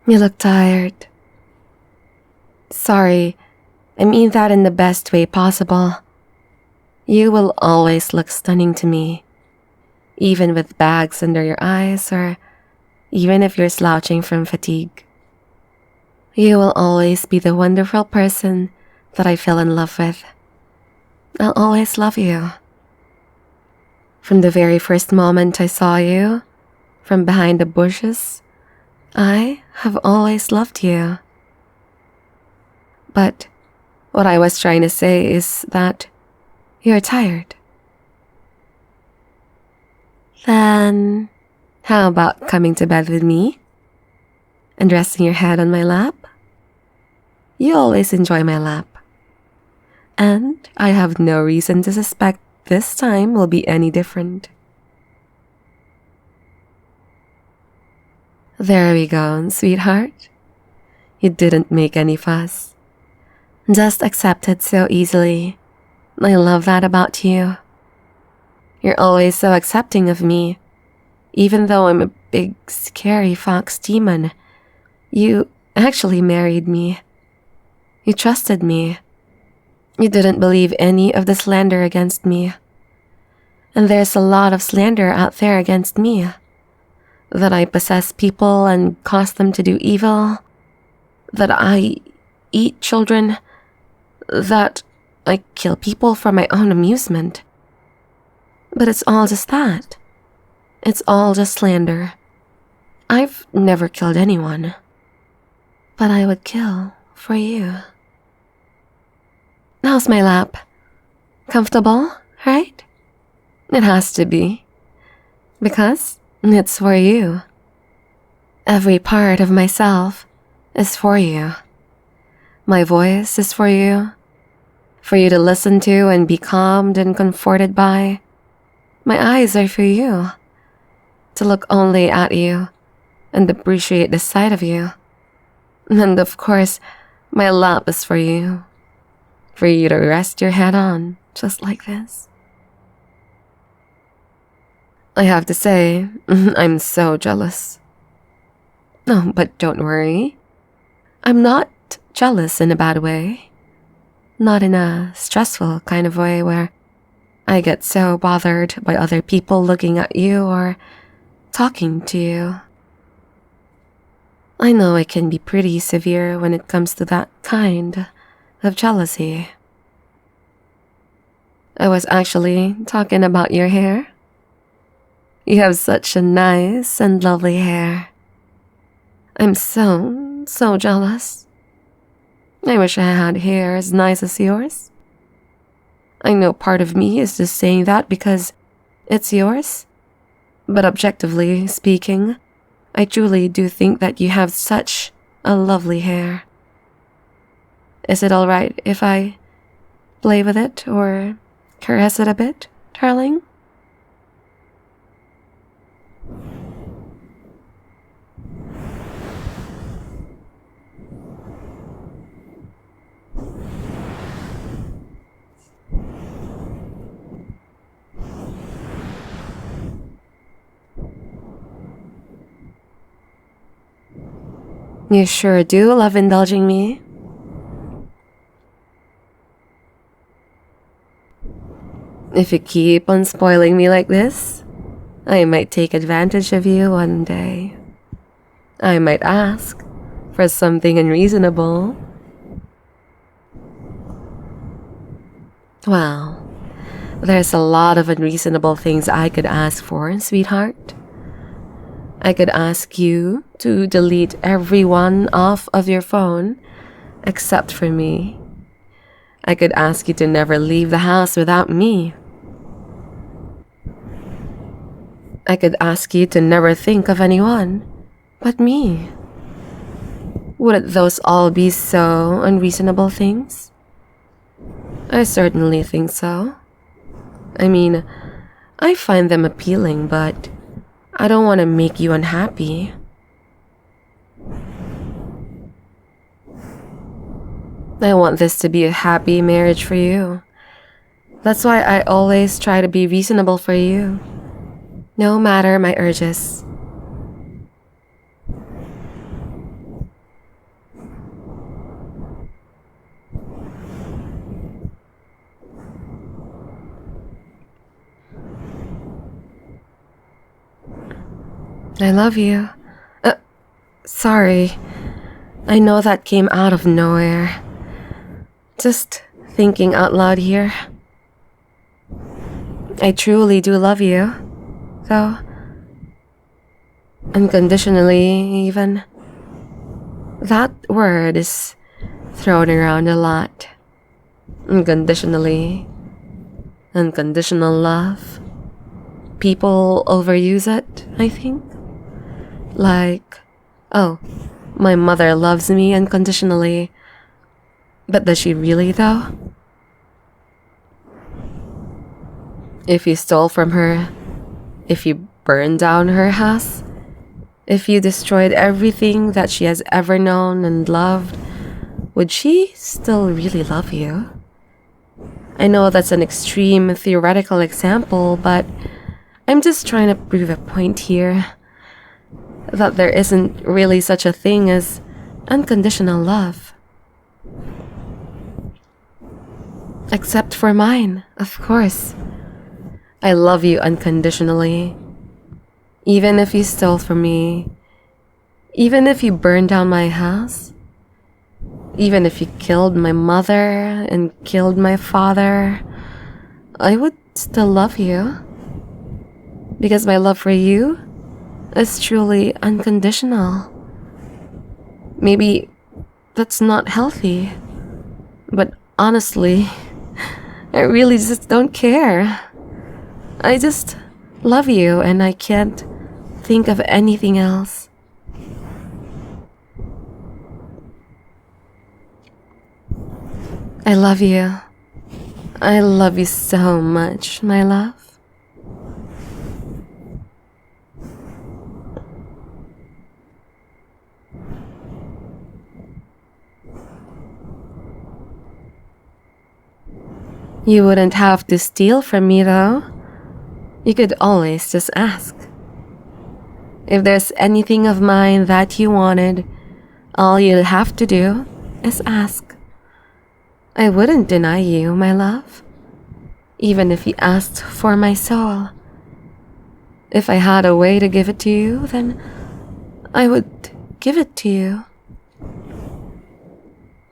You look tired. Sorry, I mean that in the best way possible. You will always look stunning to me, even with bags under your eyes or even if you're slouching from fatigue. You will always be the wonderful person that I fell in love with. I'll always love you. From the very first moment I saw you, from behind the bushes, I have always loved you. But what I was trying to say is that you're tired. Then, how about coming to bed with me and resting your head on my lap? You always enjoy my lap. And I have no reason to suspect this time will be any different. There we go, sweetheart. You didn't make any fuss. Just accepted so easily. I love that about you. You're always so accepting of me. Even though I'm a big, scary fox demon, you actually married me. You trusted me. You didn't believe any of the slander against me. And there's a lot of slander out there against me. That I possess people and cause them to do evil. That I eat children. That I kill people for my own amusement. But it's all just that. It's all just slander. I've never killed anyone. But I would kill for you. How's my lap? Comfortable, right? It has to be. Because it's for you. Every part of myself is for you. My voice is for you. For you to listen to and be calmed and comforted by. My eyes are for you. To look only at you and appreciate the sight of you. And of course, my lap is for you. For you to rest your head on, just like this. I have to say, I'm so jealous. No, but don't worry. I'm not jealous in a bad way. Not in a stressful kind of way where I get so bothered by other people looking at you or talking to you. I know it can be pretty severe when it comes to that kind of jealousy. I was actually talking about your hair. You have such a nice and lovely hair. I'm so jealous. I wish I had hair as nice as yours. I know part of me is just saying that because it's yours. But objectively speaking, I truly do think that you have such a lovely hair. Is it alright if I play with it or caress it a bit, darling? You sure do love indulging me. If you keep on spoiling me like this, I might take advantage of you one day. I might ask for something unreasonable. Well, there's a lot of unreasonable things I could ask for, sweetheart. I could ask you to delete everyone off of your phone except for me. I could ask you to never leave the house without me. I could ask you to never think of anyone but me. Wouldn't those all be so unreasonable things? I certainly think so. I mean, I find them appealing, but I don't want to make you unhappy. I want this to be a happy marriage for you. That's why I always try to be reasonable for you, no matter my urges. I love you. Sorry. I know that came out of nowhere. Just thinking out loud here. I truly do love you, though. Unconditionally, even. That word is thrown around a lot. Unconditionally. Unconditional love. People overuse it, I think. Like, oh, my mother loves me unconditionally. But does she really, though? If you stole from her, if you burned down her house, if you destroyed everything that she has ever known and loved, would she still really love you? I know that's an extreme theoretical example, but I'm just trying to prove a point here. That there isn't really such a thing as unconditional love. Except for mine, of course. I love you unconditionally. Even if you stole from me. Even if you burned down my house. Even if you killed my mother and killed my father. I would still love you. Because my love for you is truly unconditional. Maybe that's not healthy. But honestly, I really just don't care. I just love you and I can't think of anything else. I love you. I love you so much, my love. You wouldn't have to steal from me, though. You could always just ask. If there's anything of mine that you wanted, all you'll have to do is ask. I wouldn't deny you, my love, even if you asked for my soul. If I had a way to give it to you, then I would give it to you.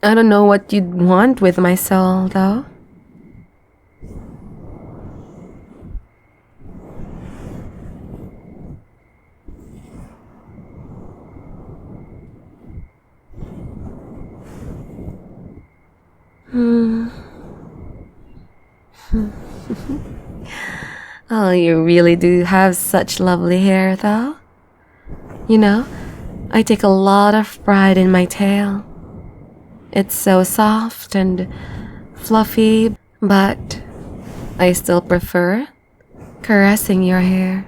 I don't know what you'd want with my soul, though. Oh, you really do have such lovely hair, though. You know, I take a lot of pride in my tail. It's so soft and fluffy, but I still prefer caressing your hair.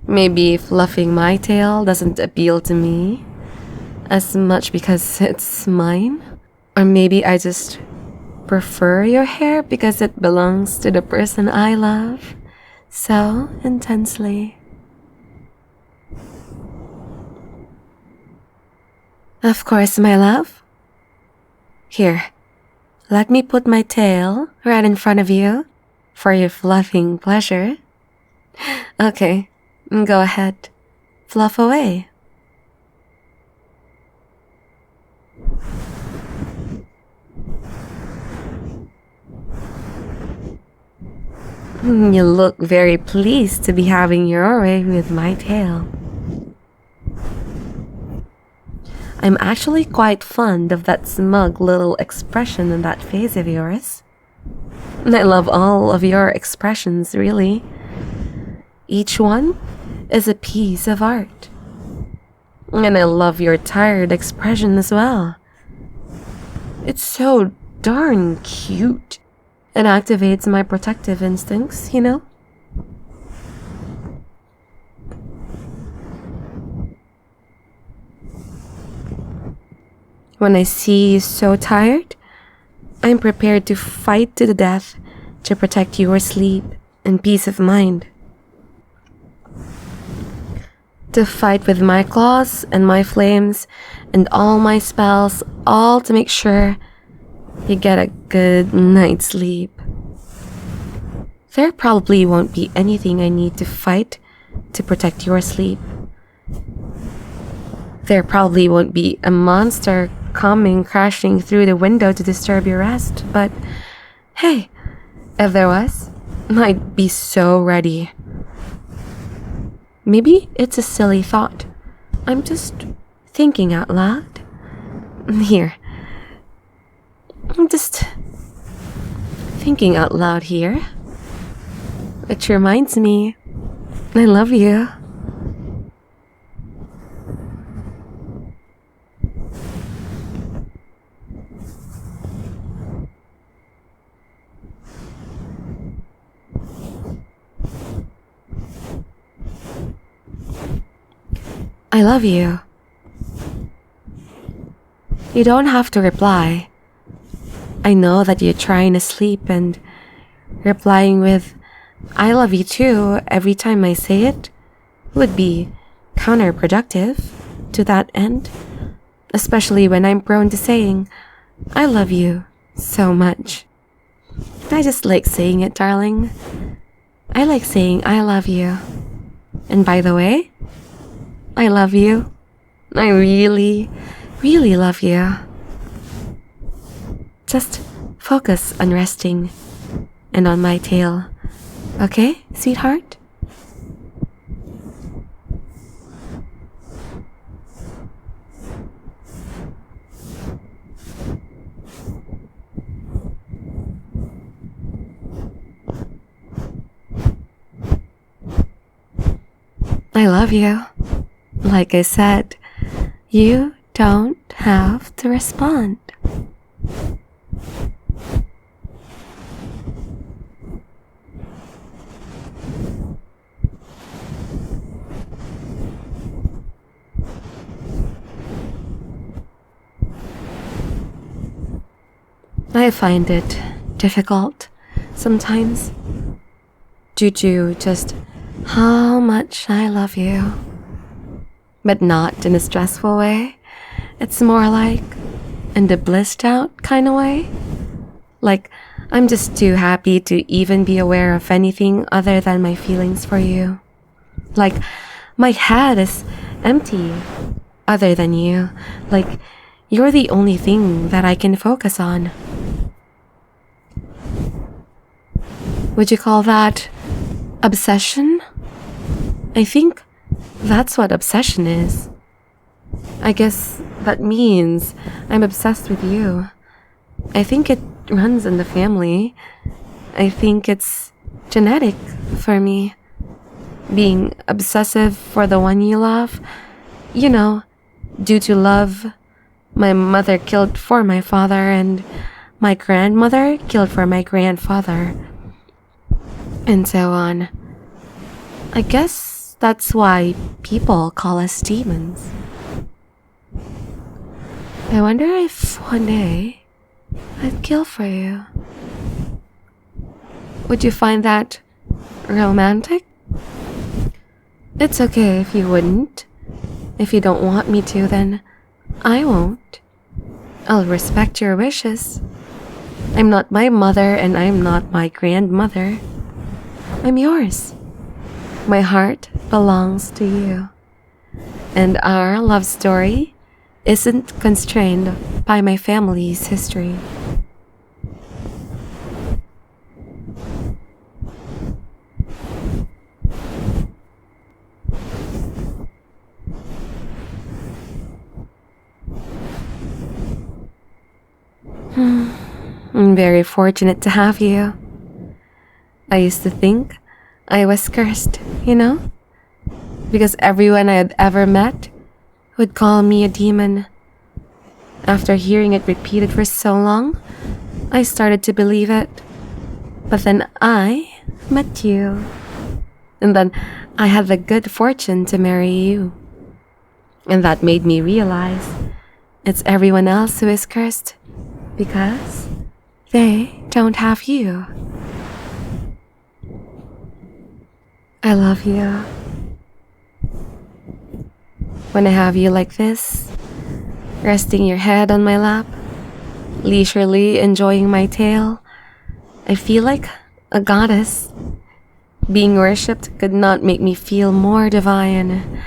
Maybe fluffing my tail doesn't appeal to me as much because it's mine. Or maybe I just prefer your hair because it belongs to the person I love so intensely. Of course, my love. Here, let me put my tail right in front of you for your fluffing pleasure. Okay, go ahead. Fluff away. You look very pleased to be having your way with my tail. I'm actually quite fond of that smug little expression in that face of yours. I love all of your expressions, really. Each one is a piece of art. And I love your tired expression as well. It's so darn cute. It activates my protective instincts, you know? When I see you so tired, I'm prepared to fight to the death to protect your sleep and peace of mind. To fight with my claws and my flames and all my spells, all to make sure you get a good night's sleep. There probably won't be anything I need to fight to protect your sleep. There probably won't be a monster coming crashing through the window to disturb your rest, but hey, if there was, I'd be so ready. Maybe it's a silly thought. I'm just thinking out loud. Here. I'm just thinking out loud here. Which reminds me, I love you. I love you. You don't have to reply. I know that you're trying to sleep, and replying with I love you too every time I say it would be counterproductive to that end, especially when I'm prone to saying I love you so much. I just like saying it, darling. I like saying I love you. And by the way, I love you. I really, really love you. Just focus on resting and on my tail. Okay, sweetheart? I love you. Like I said, you don't have to respond. I find it difficult sometimes due to just how much I love you. But not in a stressful way. It's more like in the blissed out kind of way. Like I'm just too happy to even be aware of anything other than my feelings for you. Like my head is empty other than you. Like you're the only thing that I can focus on. Would you call that obsession? I think that's what obsession is. I guess that means I'm obsessed with you. I think it runs in the family. I think it's genetic for me. Being obsessive for the one you love. You know, due to love, my mother killed for my father and my grandmother killed for my grandfather. And so on. I guess that's why people call us demons. I wonder if one day I'd kill for you. Would you find that romantic? It's okay if you wouldn't. If you don't want me to, then I won't. I'll respect your wishes. I'm not my mother and I'm not my grandmother. I'm yours. My heart belongs to you. And our love story isn't constrained by my family's history. I'm very fortunate to have you. I used to think I was cursed, you know? Because everyone I had ever met would call me a demon. After hearing it repeated for so long, I started to believe it. But then I met you. And then I had the good fortune to marry you. And that made me realize it's everyone else who is cursed because they don't have you. I love you. When I have you like this, resting your head on my lap, leisurely enjoying my tail, I feel like a goddess. Being worshipped could not make me feel more divine.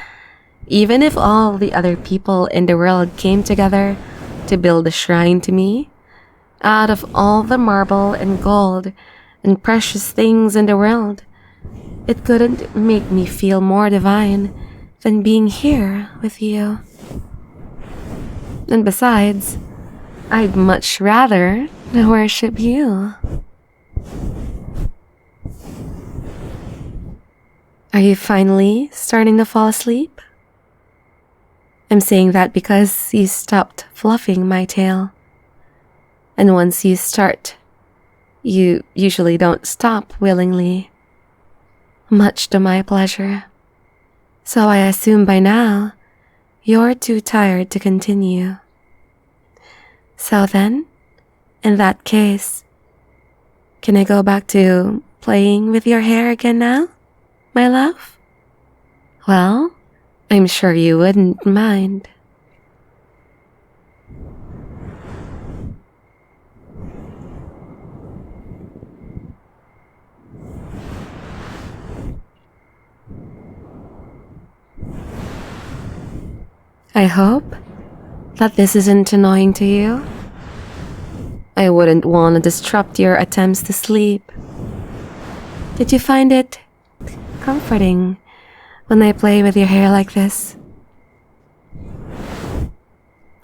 Even if all the other people in the world came together to build a shrine to me, out of all the marble and gold and precious things in the world, it couldn't make me feel more divine than being here with you. And besides, I'd much rather worship you. Are you finally starting to fall asleep? I'm saying that because you stopped fluffing my tail. And once you start, you usually don't stop willingly. Much to my pleasure. So I assume by now, you're too tired to continue. So then, in that case, can I go back to playing with your hair again now, my love? Well, I'm sure you wouldn't mind. I hope that this isn't annoying to you. I wouldn't want to disrupt your attempts to sleep. Did you find it comforting when I play with your hair like this?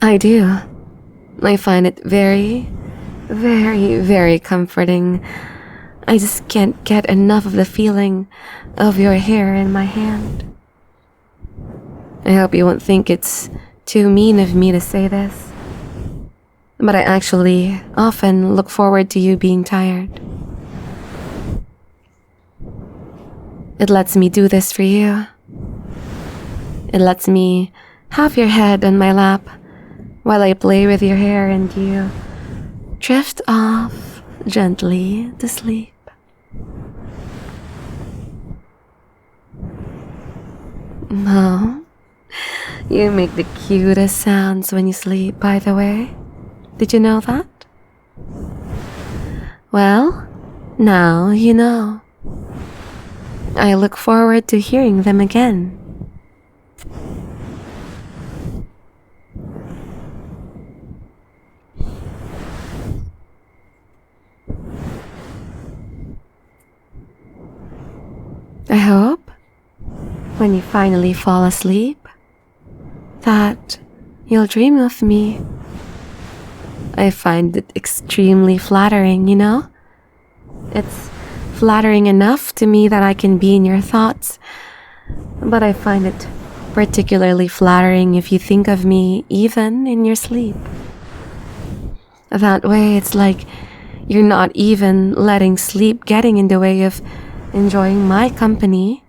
I do. I find it very, very, very comforting. I just can't get enough of the feeling of your hair in my hand. I hope you won't think it's too mean of me to say this, but I actually often look forward to you being tired. It lets me do this for you. It lets me have your head on my lap while I play with your hair and you drift off gently to sleep. Oh, you make the cutest sounds when you sleep, by the way. Did you know that? Well, now you know. I look forward to hearing them again. I hope, when you finally fall asleep, that you'll dream of me. I find it extremely flattering, you know? It's flattering enough to me that I can be in your thoughts, but I find it particularly flattering if you think of me even in your sleep. That way, it's like you're not even letting sleep getting in the way of enjoying my company.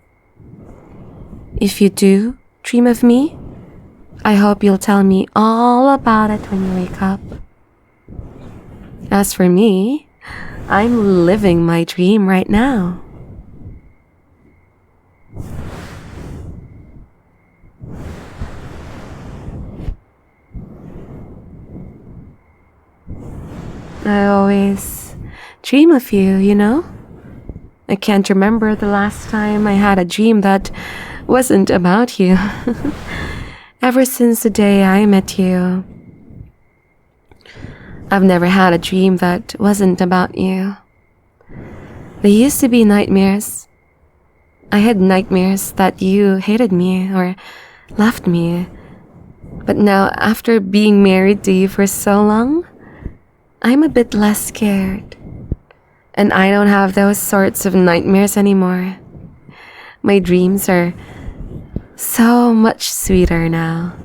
If you do dream of me, I hope you'll tell me all about it when you wake up. As for me, I'm living my dream right now. I always dream of you, you know? I can't remember the last time I had a dream that wasn't about you. Ever since the day I met you, I've never had a dream that wasn't about you. They used to be nightmares. I had nightmares that you hated me or left me. But now, after being married to you for so long, I'm a bit less scared. And I don't have those sorts of nightmares anymore. My dreams are so much sweeter now.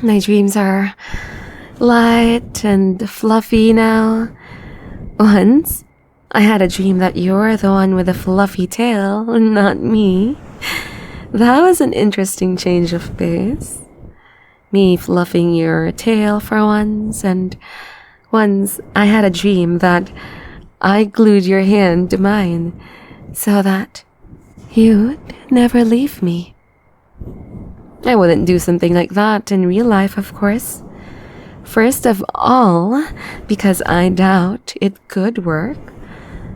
My dreams are light and fluffy now. Once, I had a dream that you're the one with a fluffy tail, not me. That was an interesting change of pace. Me fluffing your tail for once, and once I had a dream that I glued your hand to mine so that you'd never leave me. I wouldn't do something like that in real life, of course, First of all, because I doubt it could work.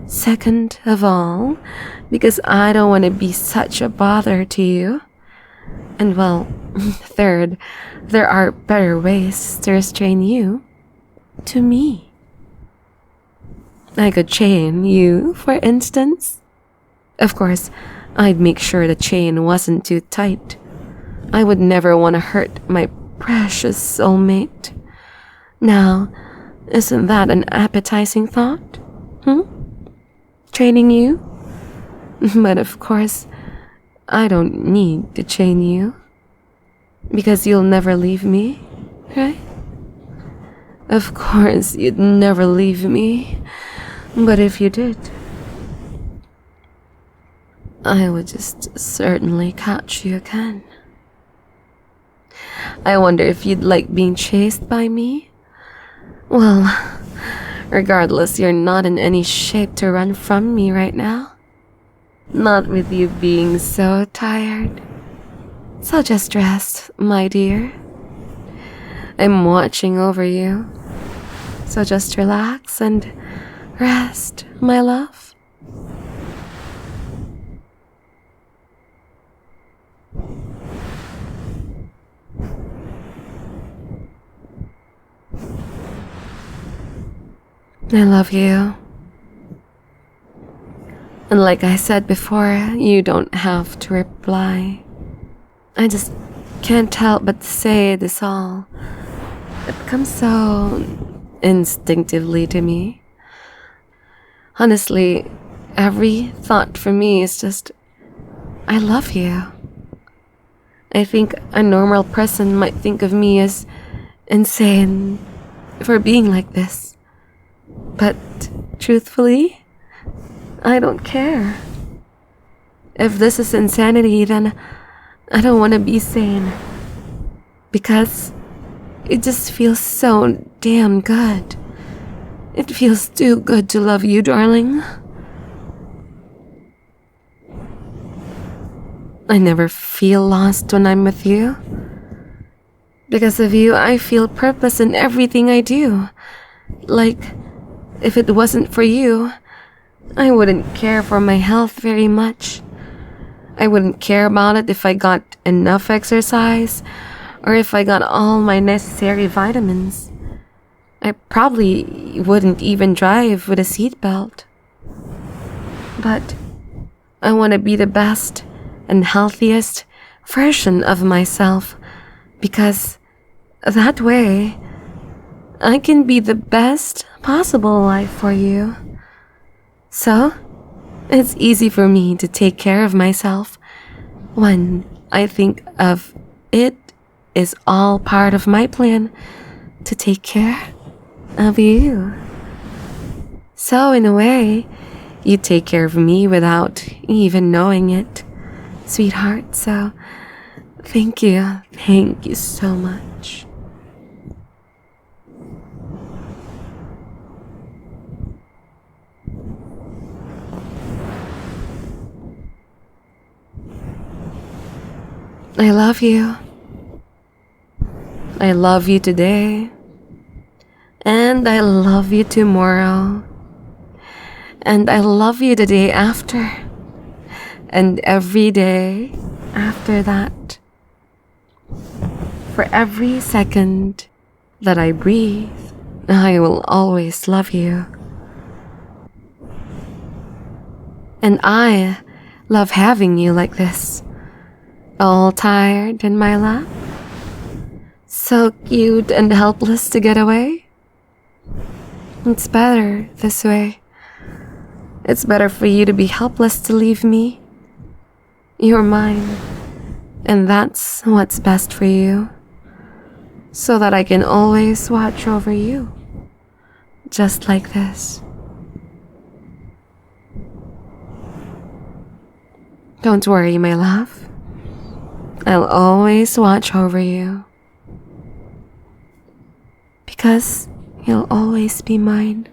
Second of all, because I don't want to be such a bother to you. And well, third, there are better ways to restrain you to me. I could chain you, for instance. Of course, I'd make sure the chain wasn't too tight. I would never want to hurt my precious soulmate. Now, isn't that an appetizing thought? Training you? But of course, I don't need to chain you. Because you'll never leave me, right? Of course, you'd never leave me. But if you did, I would just certainly catch you again. I wonder if you'd like being chased by me? Well, regardless, you're not in any shape to run from me right now. Not with you being so tired. So just rest, my dear. I'm watching over you. So just relax and rest, my love. I love you. And like I said before, you don't have to reply. I just can't help but say this all. It comes so instinctively to me. Honestly, every thought for me is just, I love you. I think a normal person might think of me as insane for being like this. But truthfully, I don't care. If this is insanity, then I don't want to be sane. Because it just feels so damn good. It feels too good to love you, darling. I never feel lost when I'm with you. Because of you, I feel purpose in everything I do. Like, if it wasn't for you, I wouldn't care for my health very much. I wouldn't care about it if I got enough exercise or if I got all my necessary vitamins. I probably wouldn't even drive with a seatbelt. But I want to be the best and healthiest version of myself because that way I can be the best possible life for you. So, it's easy for me to take care of myself when I think of it is all part of my plan to take care of you. So, in a way, you take care of me without even knowing it, sweetheart. So, thank you. Thank you so much. I love you. I love you today. And I love you tomorrow. And I love you the day after. And every day after that. For every second that I breathe, I will always love you. And I love having you like this. All tired in my lap? So cute and helpless to get away? It's better this way. It's better for you to be helpless to leave me. You're mine. And that's what's best for you. So that I can always watch over you. Just like this. Don't worry, my love. I'll always watch over you. Because you'll always be mine.